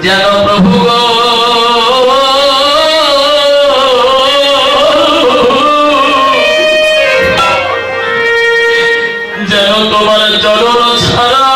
যেন প্রভু গো যেন তোমার চরণ ছাড়া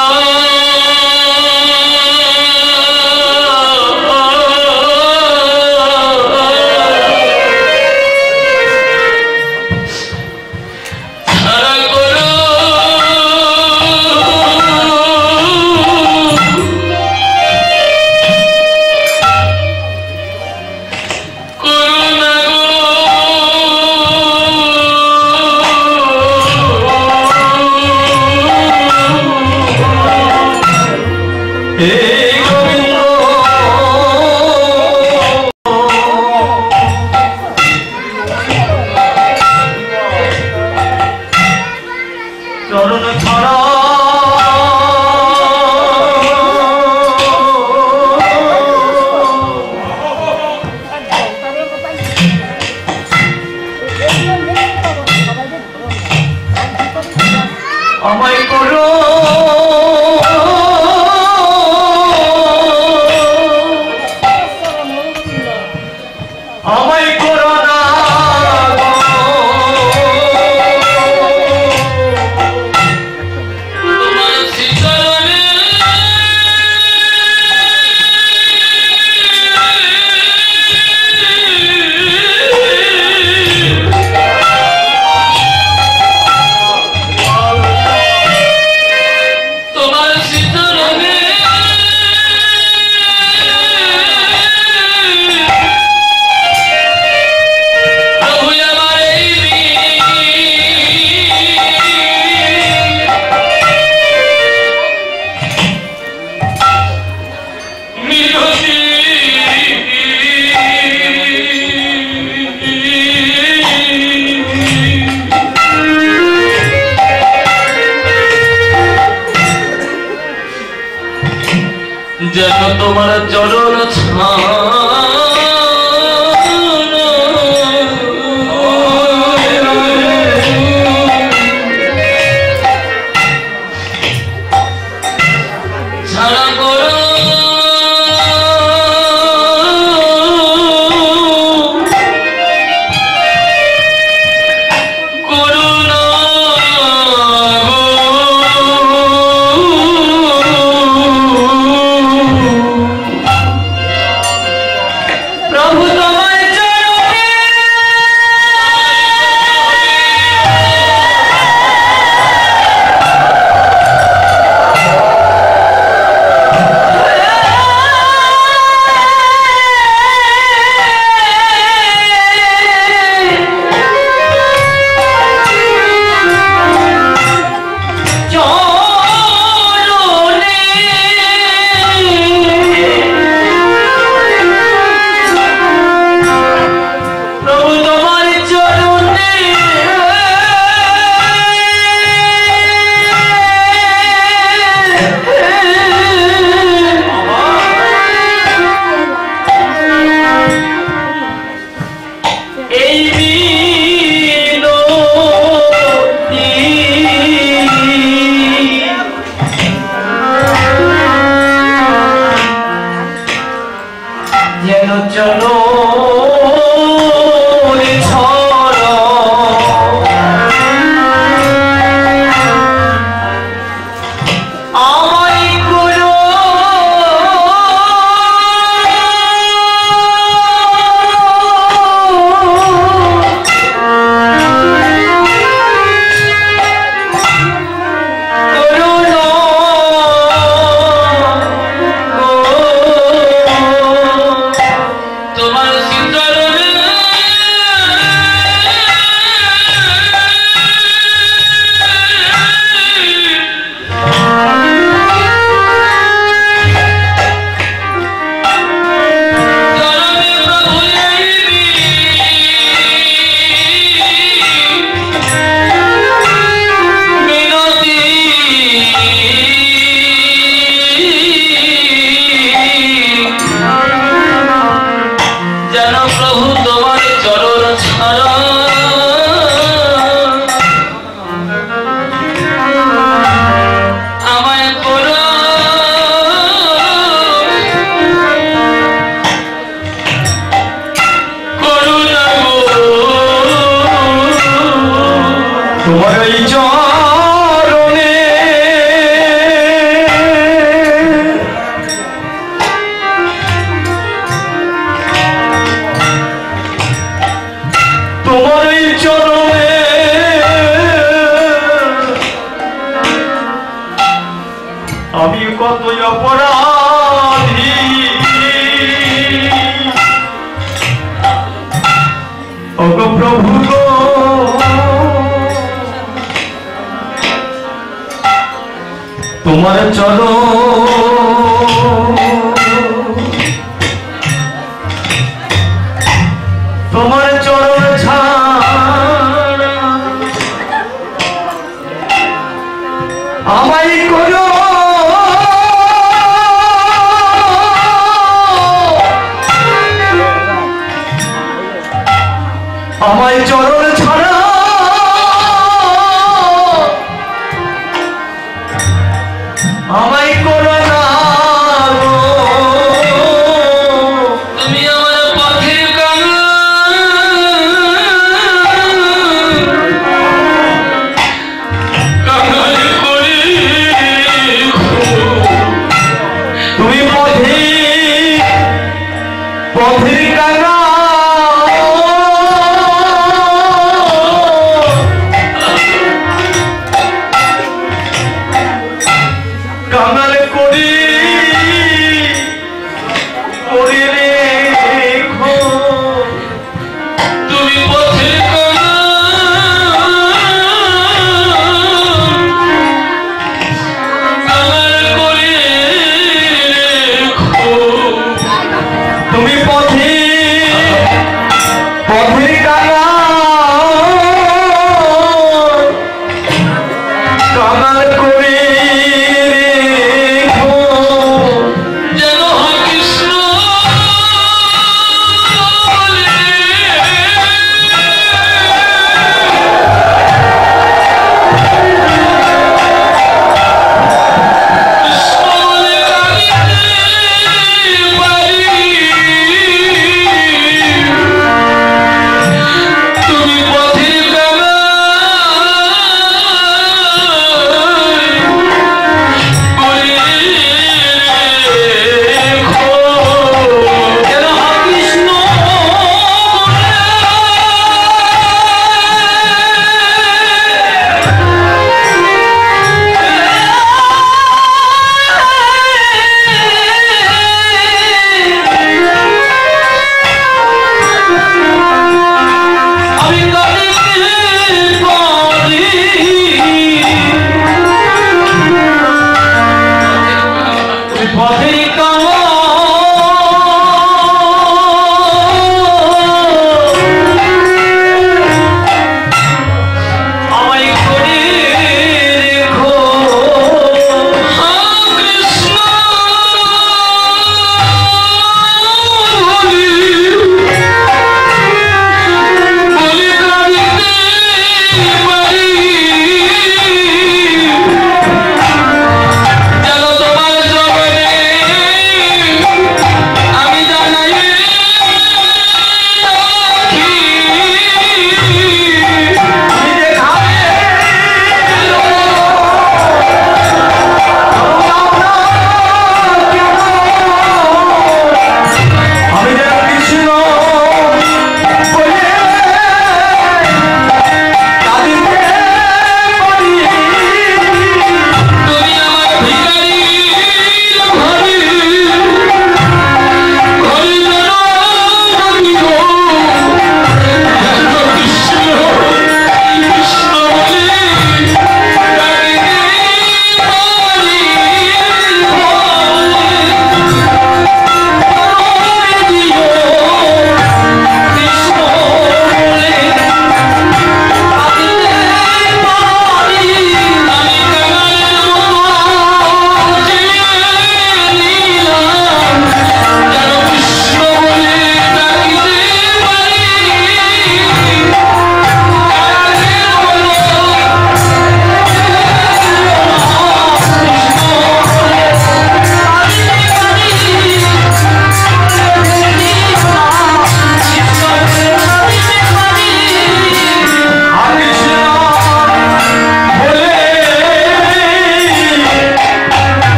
যেন তোমার চরণ ছাড়া করো চরণে তোমার এই চরণে আমি কত অপরাধী ওগো প্রভু গো তোমার চরণ তোমার চরণ ছাড়া আমায় করো আমায় চরণ ছাড়া আমায় করো না তুমি আমার পথে কাঙাল করে তুমি পথের কাঙাল কাঙাল করি রেখো তুমি পথের কাঙাল করি রেখো তুমি পথের কাঙাল করে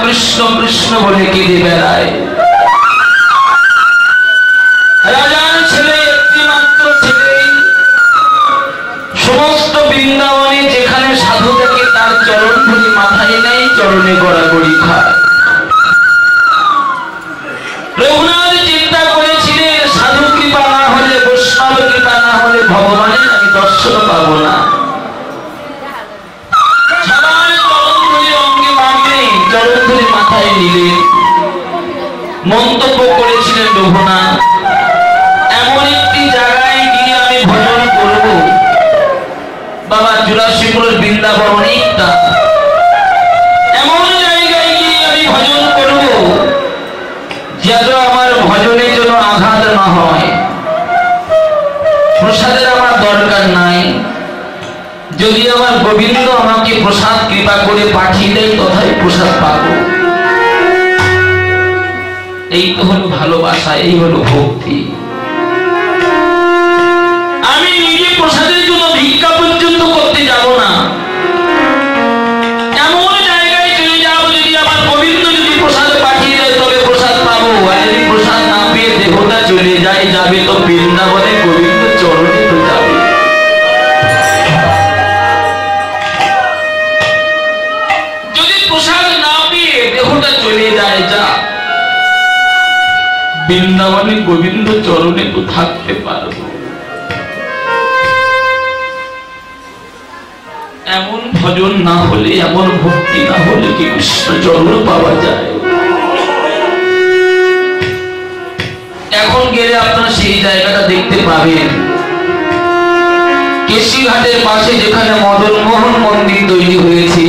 কৃষ্ণ কৃষ্ণ বলে কেঁদে বেড়ায়। রাজার ছেলে, একটিমাত্র ছেলে, সমস্ত বৃন্দাবনে যেখানে সাধু থাকে তার চরণ ধরে মাথায় নেই, চরণে গড়াগড়ি খায়। রঘুনাথ চিন্তা করেছিলেন সাধু কৃপা না হলে, বৈষ্ণব কৃপা না হলে ভগবানের আমি দর্শন পাবো না। সবার চরণ ধরে অঙ্গে মাগলে, চরণ ধরে মাথায় নিলেন। মন্তব্য করেছিলেন রঘুনাথ, এমন একটি জায়গায় গিয়ে আমি ভজন করব বাবা, 84 বৃন্দাবন অনেকটা, এমন জায়গায় গিয়ে আমি ভজন করব যাতে আমার ভজনের জন্য আঘাত না হয়। প্রসাদের আমার দরকার নাই, যদি আমার গোবিন্দ আমাকে প্রসাদ কৃপা করে পাঠিয়ে দেয় তথায় প্রসাদ পাবো। এই তো হলো ভালোবাসা, এই হলো ভক্তি। আমি নিজে প্রসাদের জন্য ভিক্ষা পর্যন্ত করতে যাব না, এমন জায়গায় চলে যাব যদি আমার গোবিন্দ যদি প্রসাদ পাঠিয়ে দেয় তবে প্রসাদ পাবো। আর যদি প্রসাদ না পেয়ে দেহটা চলে যায়, যাবে তো বৃন্দাবনে গোবিন্দ চরণে তো যাবে। যদি প্রসাদ না পেয়ে দেহটা চলে যায়, যা বৃন্দাবনে গোবিন্দ চরণে তো থাকতে পারবো। এমন ভজন না হলে, এমন ভক্তি না হলে কি কৃষ্ণ চরণ পাওয়া যায়? এখন গেলে আপনারা সেই জায়গাটা দেখতে পাবেন, কেশিঘাটের পাশে যেখানে মদন মোহন মন্দির তৈরি হয়েছে,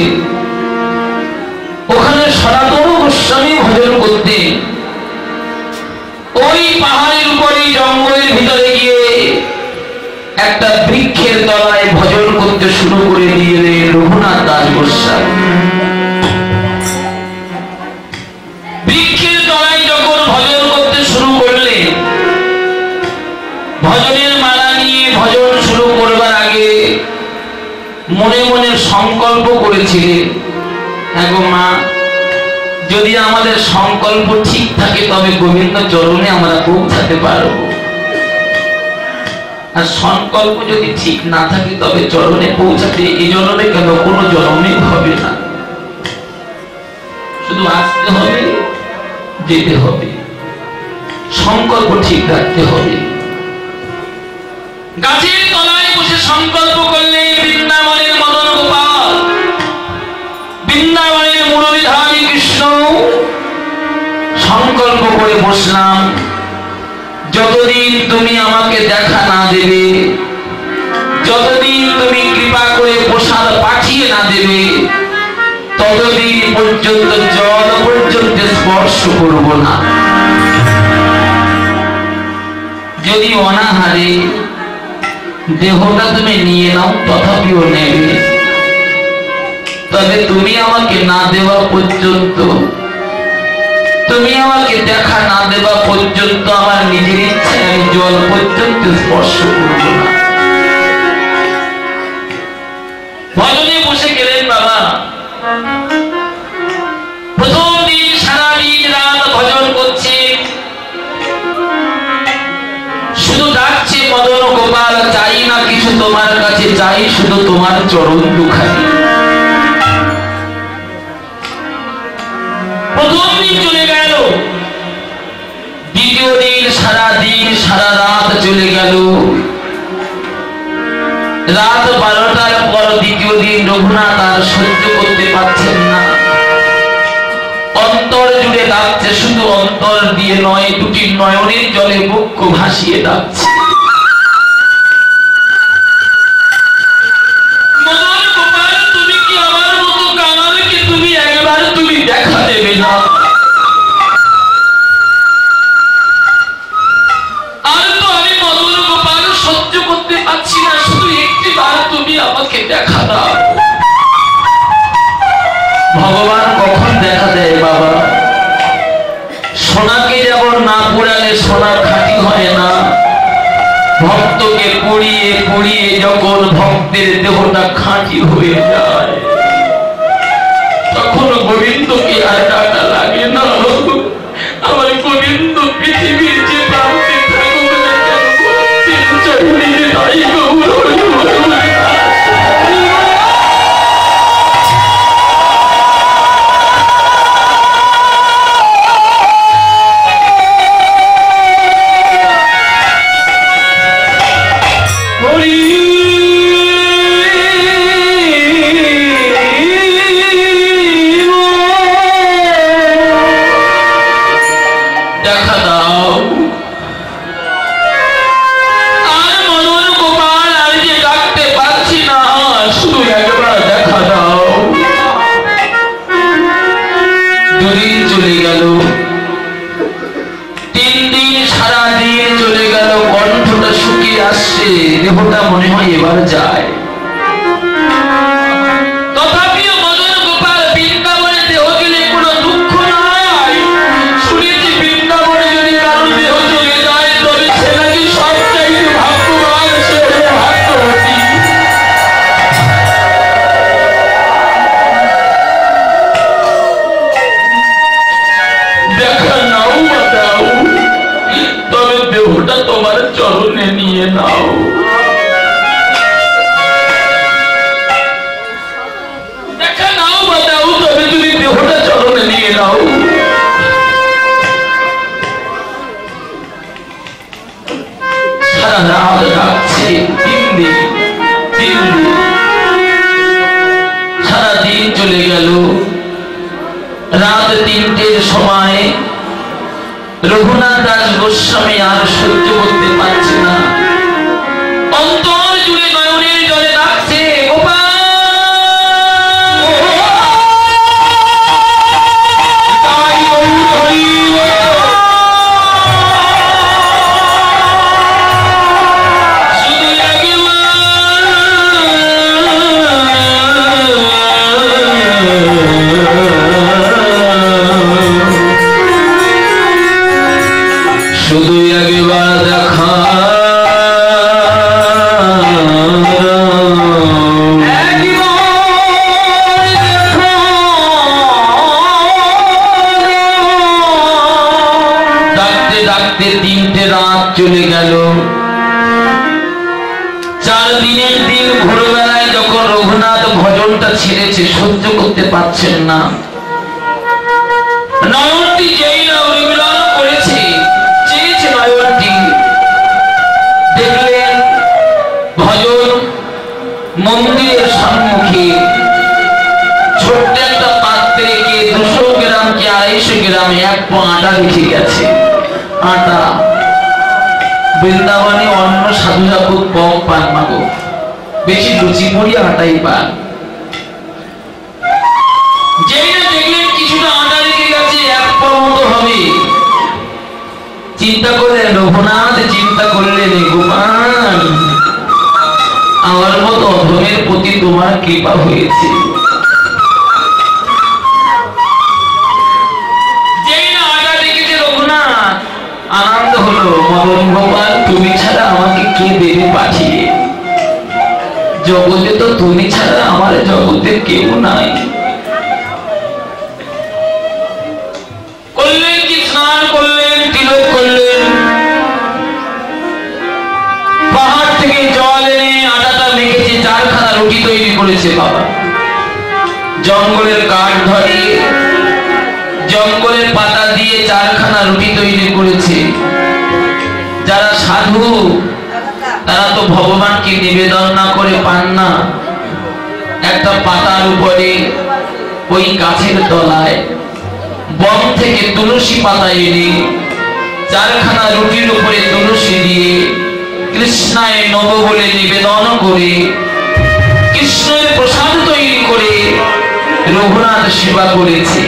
ওখানে সনাতন গোস্বামী ভজন করতে ওই পাহাড়ের উপরে জঙ্গলের ভিতরে গিয়ে একটা বৃক্ষের তলায় ভজন করতে শুরু করে দিলেন রঘুনাথ দাস গোস্বামী। বৃক্ষের তলায় যখন ভজন করতে শুরু করলেন, ভজনের মালা নিয়ে ভজন শুরু করবার আগে মনে মনে সংকল্প করেছিলেন, হ্যাঁ গো মা, যদি আমাদের সংকল্প ঠিক থাকে তবে গোবিন্দ চরণে আমরা পৌঁছাতে পারবো। আর সংকল্প যদি ঠিক না থাকে তবে চরণে পৌঁছাতে এই জন্মে কেন, কোনো জন্মে হবে না। শুধু আসতে হবে, যেতে হবে, সংকল্প ঠিক রাখতে হবে। গাছের তলায় বসে সংকল্প করলে বৃন্দাবনের মদন গোপাল, বৃন্দাবনের মুরলীধারী কৃষ্ণ, সংকল্প করে বসলাম, যতদিন তুমি আমাকে দেখা না দেবে, যতদিন তুমি কৃপা করে প্রসাদ পাঠিয়ে না দেবে, ততদিন পর্যন্ত জল পর্যন্ত স্পর্শ করব না। যদি অনাহারে দেহটা তুমি নিয়ে নাও তথাপিও নেবে, তবে তুমি আমাকে না দেওয়া পর্যন্ত, তুমি আমাকে দেখা না দেওয়া পর্যন্ত আমার নিজের ইচ্ছায় আমি জল পর্যন্ত স্পর্শ করব না। ভজনে বসে গেলেন বাবা। প্রথম দিন সারাদিন রাত ভজন করছে, শুধু ডাকছে মদন গোপাল, চাই না কিছু তোমার কাছে, চাই শুধু তোমার চরণ দুখানি। প্রথম দিন চলে গেল, দ্বিতীয় দিন সারা দিন সারা রাত চলে গেল। রাত 12টার পর দ্বিতীয় দিন রঘুনাথ আর সহ্য করতে পারছেন না, অন্তর জুড়ে ডাকছে, শুধু অন্তর দিয়ে নয়, দুটি নয়নের জলে বক্ষ ভাসিয়ে ডাকছে, মদন গোপাল, তুমি কি আমার মতো কাঙালকে তুমি একবার তুমি দেখা দেবে না? আর তো আমি মদন গোপাল সহ্য করতে পারছি না, শুধু একটি বার তুমি আমাকে দেখা দাও। ভগবান কখন দেখা দেয় বাবা? সোনাকে যেমন না পুরালে সোনা খাঁটি হয় না, ভক্তকে পুড়িয়ে পুড়িয়ে যখন ভক্তের দেহটা খাঁটি হয়ে যায়, তখন গোবিন্দকে ঠান্ডাটা লাগে না। আমার গোবিন্দ পৃথিবীর যে প্রান্তে থাকুক না কেন, তিন চরণের তাই গৌর হরি হরি। দেহটা মনে হয় এবার যায়। তথাপিও মদন গোপাল বৃন্দাবনে দেহ গেলে কোনো দুঃখ নাই। শুনেছি বৃন্দাবনে যদি কারোর দেহ চলে যায় তবে সে নাকি সবচাইতে ভাগ্যবান, সে ভাগ্যবতী। দেখা নাও বা দাও, তবে দেহটা তোমার চরণে নিয়ে নাও। সারা রাত ডাকছে, সারা দিন চলে গেল। রাত 3টের সময় রঘুনাথ দাস গোস্বামী আর সহ্য করতে পারছে না, অন্তর জুড়ে নয়নের জলে ডাকছে, গোপাল শুধু একবার দেখা, ডাকতে ডাকতে 3টে রাত চলে গেল। 4 দিনের দিন ভোরবেলায় যখন রঘুনাথ ভজনটা ছেড়েছে, সহ্য করতে পারছেন না, নয়নটি যেই না উন্মিলন করেছে, চেয়েছে নয়নটি, দেখলেন ভজন মন্দিরের সম্মুখে ছোট্ট একটা পাত্রে কে 200 গ্রাম কি 250 গ্রাম 1 পো আটা রেখে গেছে। আটা বৃন্দাবনে অন্য সাধুরা খুব কম পান না গো, বেশি লুচি মুড়ি আটাই পান। যেই না দেখলেন কিছুটা আটা রেখে গেছে, 1 পো মতো হবে, চিন্তা করলেন রঘুনাথ, চিন্তা করলেন গোপাল, আমার মতো অধমের প্রতি তোমার কৃপা হয়েছে। যেই না আটা দেখেছে রঘুনাথ, আনন্দ হলো, মদন গোপাল তুমি ছাড়া আমাকে কে দেবে পাঠিয়ে, জগতে তো তুমি ছাড়া আমার জগতে কেউ নাই। করলেন কি, স্নান করলেন, তিলক করলেন, পাহাড় থেকে জল এনে আটাটা মেখেছে, 4খানা রুটি তৈরি করেছে বাবা। জঙ্গলের কাঠ ধরিয়ে, জঙ্গলের পাতা দিয়ে 4খানা রুটি তৈরি করেছে। যারা সাধু তারা তো ভগবানকে নিবেদন না করে পান না। একটা পাতার উপরে ওই গাছের তলায় বন থেকে তুলসী পাতা এনে 4খানা রুটির উপরে তুলসী দিয়ে কৃষ্ণায় নব বলে নিবেদন করে কৃষ্ণের প্রসাদ তৈরি করে রঘুনাথ সেবা করেছে।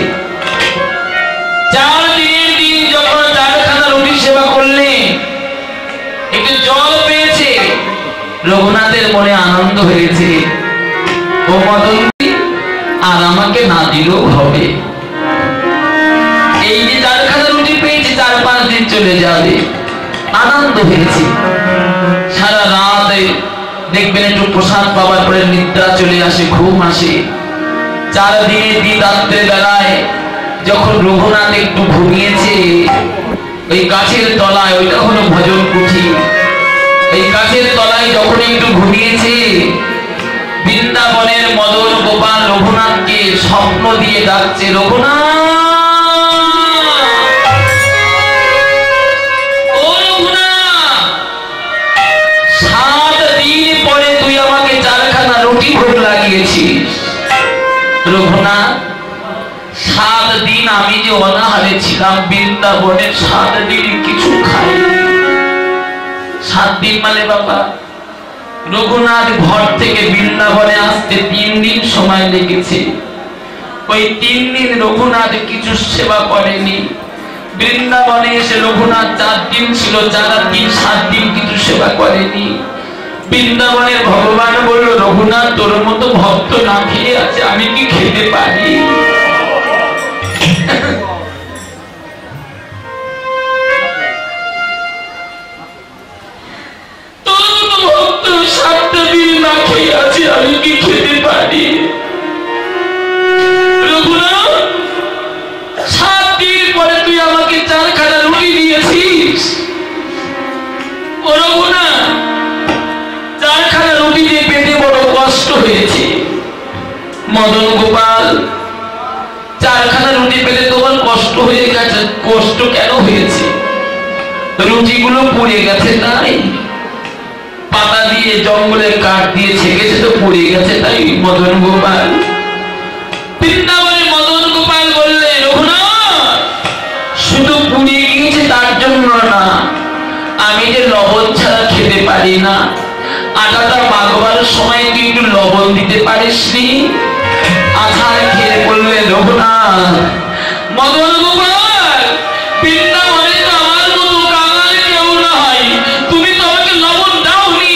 4 দিনের দিন যখন 4খানা রুটি সেবা করলেন, একটু জল পেয়েছে, রঘুনাথের মনে আনন্দ হয়েছে, ও মদন আর আমাকে না দিলেও হবে, এই যে 4খানা রুটি পেয়েছি 4-5 দিন চলে যাবে, আনন্দ হয়েছে। সারা রাত দেখবেন একটু প্রসাদ পাওয়ার পরে নিদ্রা চলে আসে, ঘুম আসে। 4 দিনের দিন রাত্রে বেলায় যখন রঘুনাথ একটু ঘুমিয়েছে ওই গাছের তলায়, ওইটা হলো ভজন কুঠি, এই গাছের তলায় যখন একটু ঘুমিয়েছে বৃন্দাবনের মদন গোপাল রঘুনাথকে স্বপ্ন দিয়ে ডাকছে, রঘুনাথ, ও রঘুনাথ, 7 দিন পরে তুই আমাকে 4খানা রুটি ভোগ লাগিয়েছিস। রঘুনাথ, 7 দিন আমি যে অনাহারে ছিলাম বৃন্দাবনের, 7 দিন কিছু খাই। 7 দিন মানে বাবা, রঘুনাথ ঘর থেকে বৃন্দাবনে আসতে 3 দিন সময় লেগেছে। ওই 3 দিন রঘুনাথ কিছু সেবা করেনি। বৃন্দাবনে এসে রঘুনাথ 4 দিন ছিল, 4 আর 3 7 দিন কিছু সেবা করেনি। বৃন্দাবনের ভগবান বলল, রঘুনাথ, তোর মতো ভক্ত না খেয়ে আছে, আমি কি খেতে পারি? তোর মতো ভক্ত 7 দিন না খেয়ে আছে, আমি কি খেতে পারি? রঘুনাথ, 7 দিন পরে তুই আমাকে 4খানা রুটি দিয়েছিস। ও রঘুনাথ, 4খানা রুটি দিয়ে পেটে বড় কষ্ট হয়েছে। মদন গোপাল, 4খানা রুটি পেলে তোমার কষ্ট হয়ে গেছে। কষ্ট কেন হয়েছে? রুটিগুলো পুড়ে গেছে তাই, পাতা দিয়ে জঙ্গলের কাঠ দিয়ে ছেঁকেছে তো পুড়ে গেছে তাই। মদন গোপাল, বৃন্দাবনের মদন গোপাল বললে, রঘুনাথ, শুধু পুড়ে গিয়েছে তার জন্য না, আমি যে লবণ ছাড়া খেতে পারি না। আটাটা মাখবার সময় তুই একটু লবণ দিতে পারিস নি? আছাড় খেয়ে বললে, রঘুনাথ, মদন গোপাল, বৃন্দাবনে তো আমার মতো কাঙাল কেউ নাই, তুমি তো আমাকে লবণ দাওনি,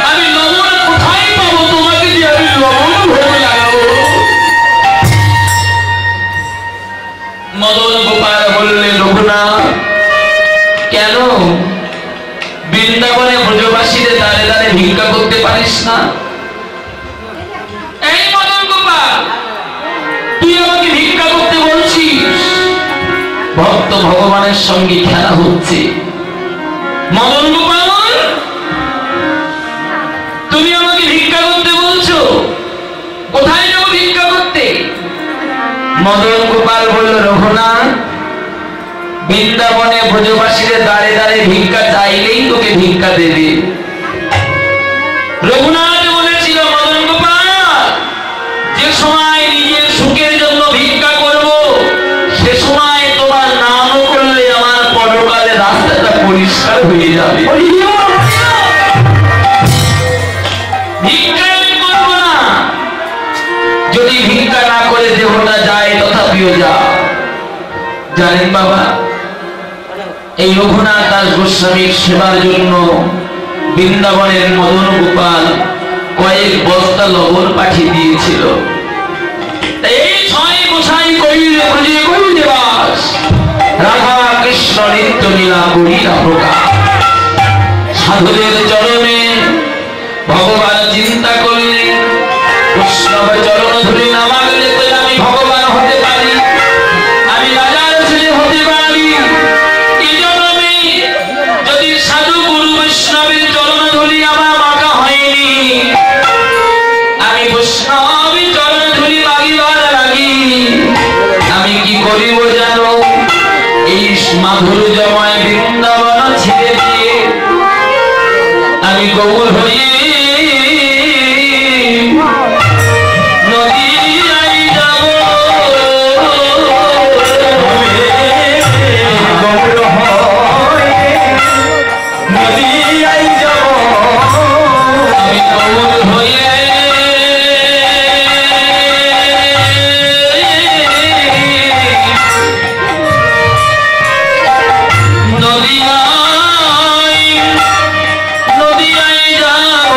আমি লবণ কোথায় পাবো? তোমাকে দিয়ে আমি লবণ ভোগ লাগাবো? মদন গোপাল বললে, রঘুনাথ, কেন বৃন্দাবনে ব্রজবাসীদের দ্বারে দ্বারে ভিক্ষা করতে পারিস না? এই মদন গোপাল, তুই আমাকে ভিক্ষা করতে বলছিস? ভক্ত ভগবানের সঙ্গে খেলা হচ্ছে। মদন গোপাল, তুমি আমাকে ভিক্ষা করতে বলছো? কোথায় যাবো ভিক্ষা করতে? মদন গোপাল বলল, রঘুনাথ, বৃন্দাবনে ব্রজবাসীদের দ্বারে দ্বারে ভিক্ষা চাইলেই তোকে ভিক্ষা দেবে। রঘুনাথ বলেছিল, মদন গোপাল, যে সময় নিজের সুখের জন্য ভিক্ষা করব, সে সময় তোমার নাম করলে আমার পরকালে রাস্তাটা পরিষ্কার হয়ে যাবে। ভিক্ষা আমি করবো না, যদি ভিক্ষা না করে দেহটা যায় তথাপিও যা। জানেন বাবা, এই রঘুনাথ দাস গোস্বামীর সেবার জন্য বৃন্দাবনের মদন গোপাল কয়েক বস্তা লবণ পাঠিয়ে দিয়েছিল। এই 6 গোসাই কইলে খুঁজে কইলে বাস, রাধা কৃষ্ণ নিত্য লীলা করিয়া প্রকাশ। সাধুদের চরণে ভগবান চিন্তা করলেন, বৈষ্ণব চরণ ধরে নামাগলে তো আমি ভগবান হতে পারি, আমি রাজার ছেলে হতে পারি। যদি সাধু গুরু বৈষ্ণবের চরণ ধরি আমার মাখা হয়নি, আমি বৈষ্ণবের চরণ ধরি মাগিবার লাগি, আমি কি করিব জানো? এই মাধুর্যময় বৃন্দাবন ছেড়ে দিয়ে আমি গৌর হয়ে নদিয়ায় যাব।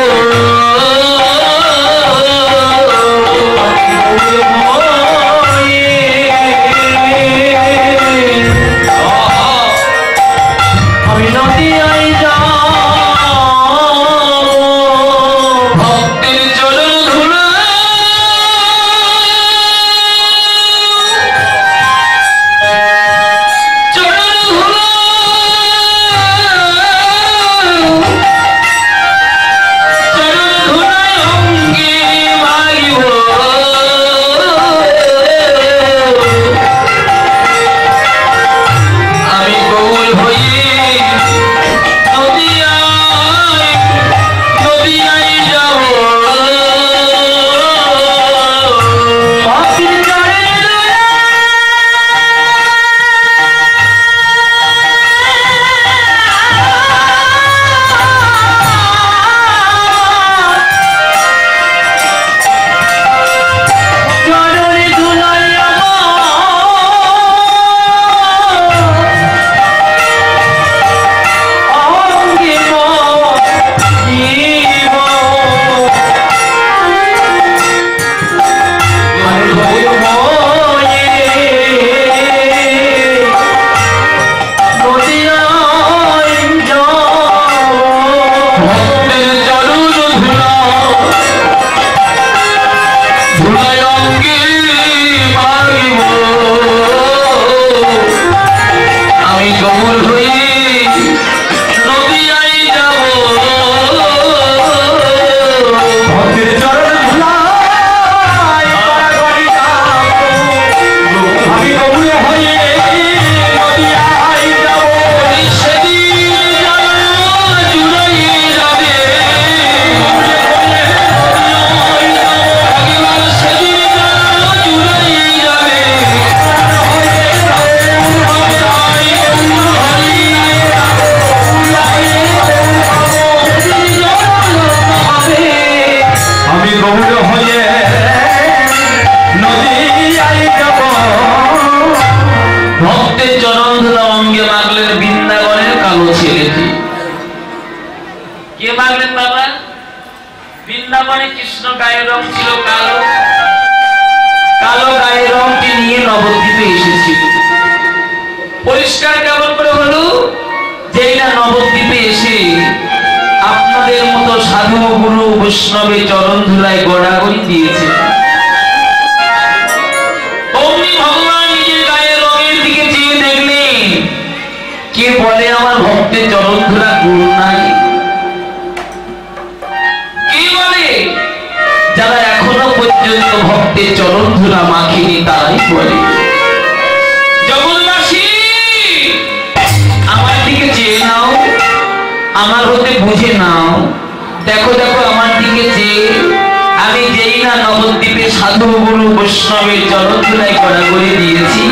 বৃন্দাবনে কৃষ্ণ গায়ের রং ছিল কালো, কালো গায়ের রংটি নিয়ে নবদ্বীপে এসেছিল। পরিষ্কার কেমন করে হলো? যেই না নবদ্বীপে এসে আপনাদের মতো সাধু গুরু বৈষ্ণবের চরণ ধুলায় গড়াগড়ি দিয়েছে, অমনি ভগবান নিজের গায়ের রঙের দিকে চেয়ে দেখলেন, কে বলে আমার ভক্তের চরণ ধুলা গুরু নাই? কে বলে? যারা এখনো পর্যন্ত ভক্তের চরণ ধুলা মাখেনি তারাই বলে। জগৎবাসী আমার দিকে চেয়ে নাও, আমার হতে বুঝে নাও। দেখো দেখো আমার দিকে চেয়ে আমি যেই না নবদ্বীপে সাধু গুরু বৈষ্ণবের চরণ ধুলায় গড়াগড়ি দিয়েছি,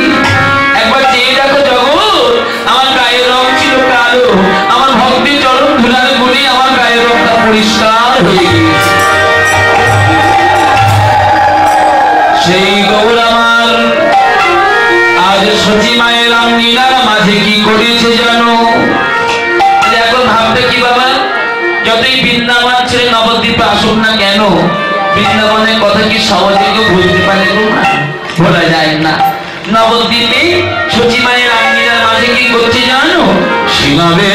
একবার চেয়ে দেখো জগৎ, আমার গায়ের রং ছিল কালো, আমার ভক্তের চরণ ধুলার গুণে আমার গায়ের রংটা পরিষ্কার হয়ে গিয়েছে। সেই গৌর আমার আজ সচি মায়ের আঙ্গিনার মাঝে কি করেছে জানো? এখন ভাবতে কি বাবা, যতই বৃন্দাবন ছেড়ে নবদ্বীপে আসুন না কেন, বৃন্দাবনের কথা কি সহজে কেউ বুঝতে পারে? বলা যায় না। নবদ্বীপে সচি মায়ের আঙ্গিনার মাঝে কি করছে জানো? সীমাবে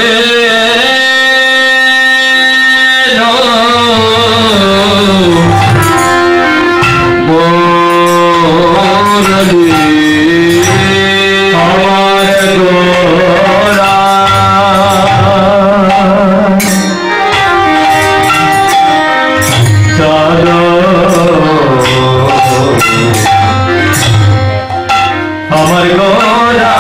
আমার গোরা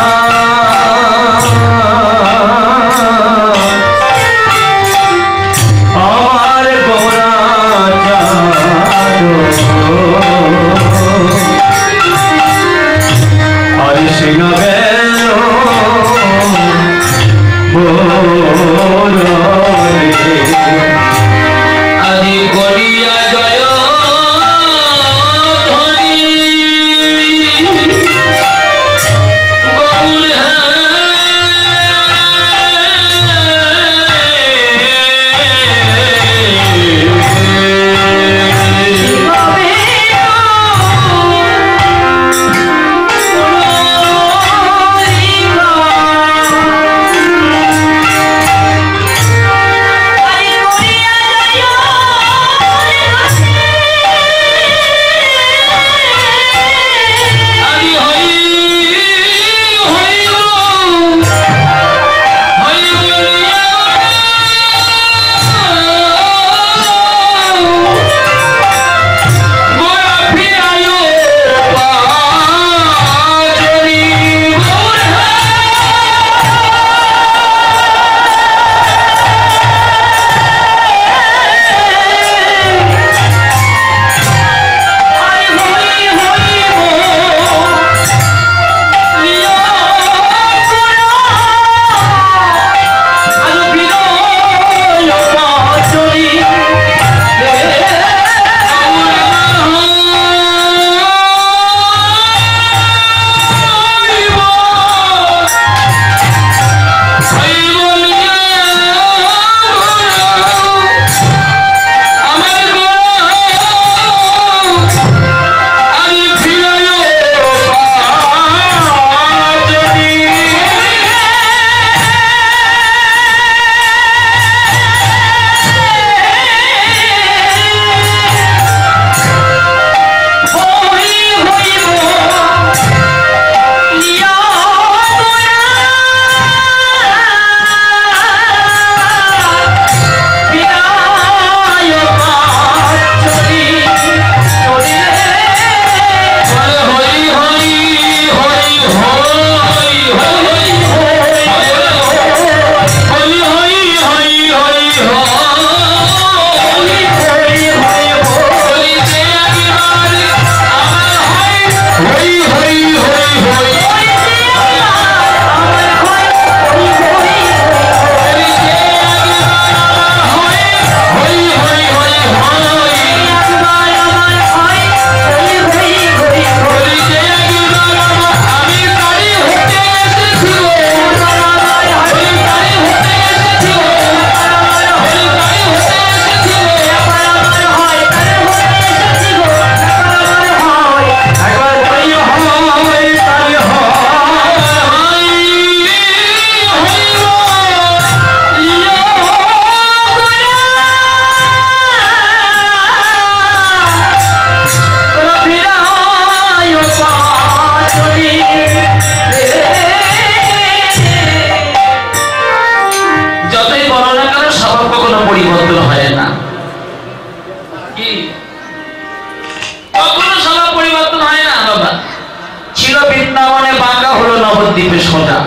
নবদ্বীপে সোজা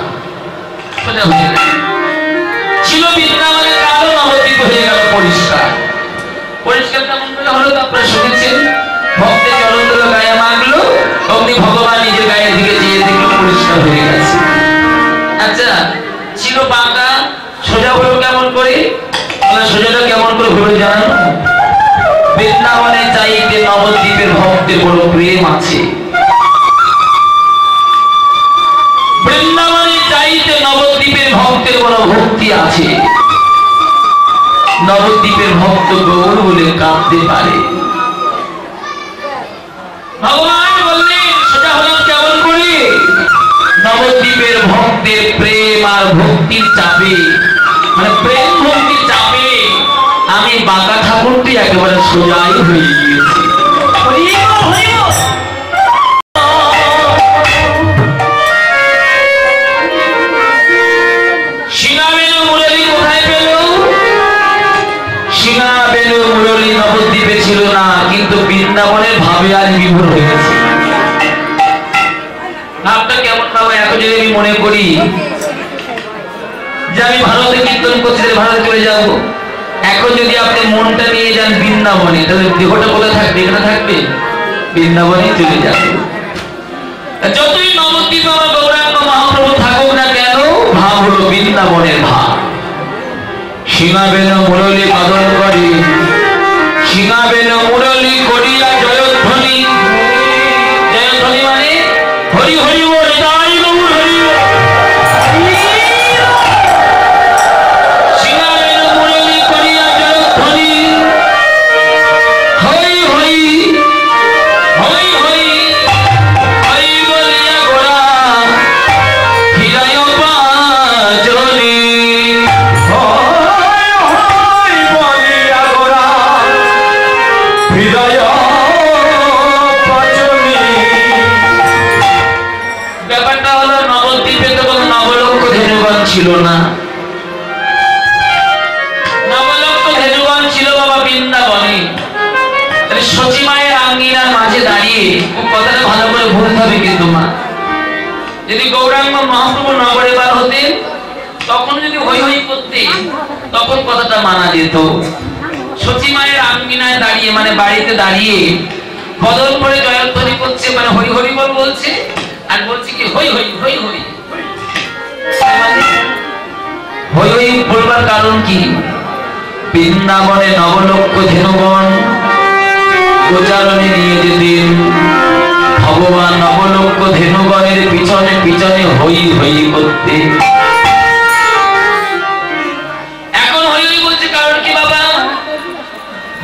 সোজা হয়ে গেল। ছিল বৃন্দাবনে কালো, নবদ্বীপ হয়ে গেল পরিষ্কার। পরিষ্কার কেমন করে হলো তা আপনারা শুনেছেন। ভক্তের জলন্ধর গায়ে মাখলো, অগ্নি ভগবান নিজের গায়ে দিকে চেয়ে দেখলো পরিষ্কার হয়ে গেছে। আচ্ছা, ছিল বাঁকা, সোজা হলো কেমন করে? সোজাটা কেমন করে হলো জানানো? বৃন্দাবনে চাইতে নবদ্বীপের ভক্তের বড় প্রেম আছে। বৃন্দাবনে চাইতে নবদ্বীপের ভক্তের বড় ভক্তি আছে। নবদ্বীপের ভক্ত গৌর বলে কাঁদতে পারে। ভগবান বললেন সোজা হলো কেমন করে? নবদ্বীপের ভক্তের প্রেম আর ভক্তির চাপে, মানে প্রেম ভক্তির চাপে আমি বাঁকা ঠাকুরটি একেবারে সোজাই হয়ে গিয়েছি। সিংহাবেনু মুরলী কোথায় পেল? সিংহাবেনু মুরলী নবদ্বীপে ছিল না, কিন্তু বৃন্দাবনের ভাবে আজ বিভোর হয়ে গেছে। ভাবটা কেমন ভাবে? এখন যদি আমি মনে করি যে আমি ভারতে কীর্তন করছি, ভারতে চলে যাব, এখন যদি আপনি মনটা নিয়ে যান বৃন্দাবনে, তাহলে দেহটা কোথায় থাকবে? এখানে থাকবে? বৃন্দাবনে চলে যাবে। যতই নবদ্বীপে আমার গৌরাঙ্গ মহাপ্রভু থাকুক না কেন, ভাব হলো বৃন্দাবনের ভাব। সিংহাবেনু মুরলী বাদন করে, সিংহাবেনু মুরলী করিয়া জয়ধ্বনি। জয়ধ্বনি মানে হরি হরি বল, তাই গৌর হরি বল। সিংহাবেনু মুরলী করিয়া জয়ধ্বনি, হই হই হই হই হই বলিয়া গোরা হৃদয় পাঁচনে। হই বলিয়া গোরা হৃদয় পাঁচনে। ব্যাপারটা হলো নবদ্বীপে তো কোনো নবলক্ষ ধেনুগণ ছিল না। নবলক্ষ ধেনুগণ ছিল বাবা বৃন্দাবনে। তাহলে সচি মায়ের আঙ্গিনার মাঝে দাঁড়িয়ে, কথাটা ভালো করে বলতে হবে কিন্তু মা, যদি গৌরাঙ্গ মহাপ্রভু নগরে বার হতেন, তখন যদি হই হই করতে, তখন কথাটা মানা যেত। সচি মায়ের আঙ্গিনায় দাঁড়িয়ে, মানে বাড়িতে দাঁড়িয়ে বদল করে জয়ধ্বনি করছে, মানে হরি হরি বল বলছে, আর বলছে কি হই হই হই হই। হই হই বলবার কারণ কি? বৃন্দাবনে নবলক্ষ ধেনুগণ গোচারণে নিয়ে যেতেন। ভগবান নবলক্ষ ধেনুগণের পিছনে পিছনে হই হই করতে। এখন হই হই বলছে কারণ কি বাবা?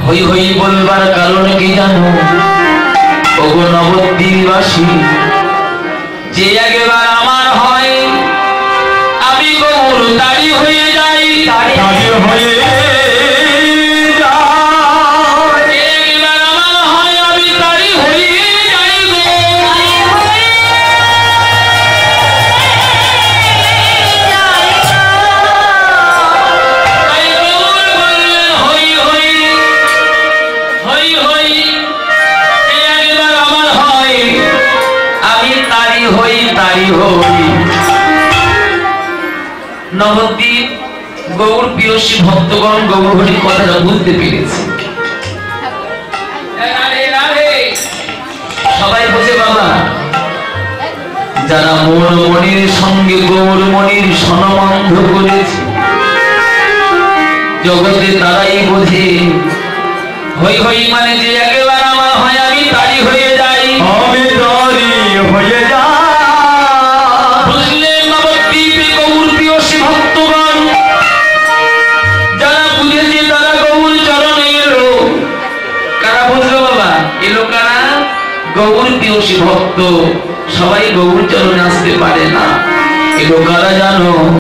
হই হই বলবার কারণ কি জানো? ওগো নবদ্বীপবাসী, যে একবার আমার হয় আমি গৌর তারি হয়ে যাই। তারি হয়ে একবার আমার হয় আমি তারি হয়ে যাই গো। তাই গৌর বললেন হই হই হই হই, একবার আমার হয় আমি তারি হই তারি হই। নবদ্বীপ গৌর প্রিয়সী ভক্তগণ গৌর হরির কথাটা বুঝতে পেরেছে। রাধে রাধে সবাই বোঝে বাবা। যারা মোর মনির সঙ্গে গৌর মনির সনবন্ধ করেছে জগতে, তারাই বোঝে হই হই মানে যে একেবারে আমার হয় আমি তারি হয়ে যাই। আমি তারি হয়ে যাই। বুঝলেন নবদ্বীপে গৌর প্রিয়সী ভক্তগণ যারা বুঝেছে তারা গৌর চরণে এলো। কারা বুঝলো বাবা? এলো কারা? গৌর প্রিয়সী ভক্ত। সবাই গৌর চরণে আসতে পারে না। এলো কারা জানো?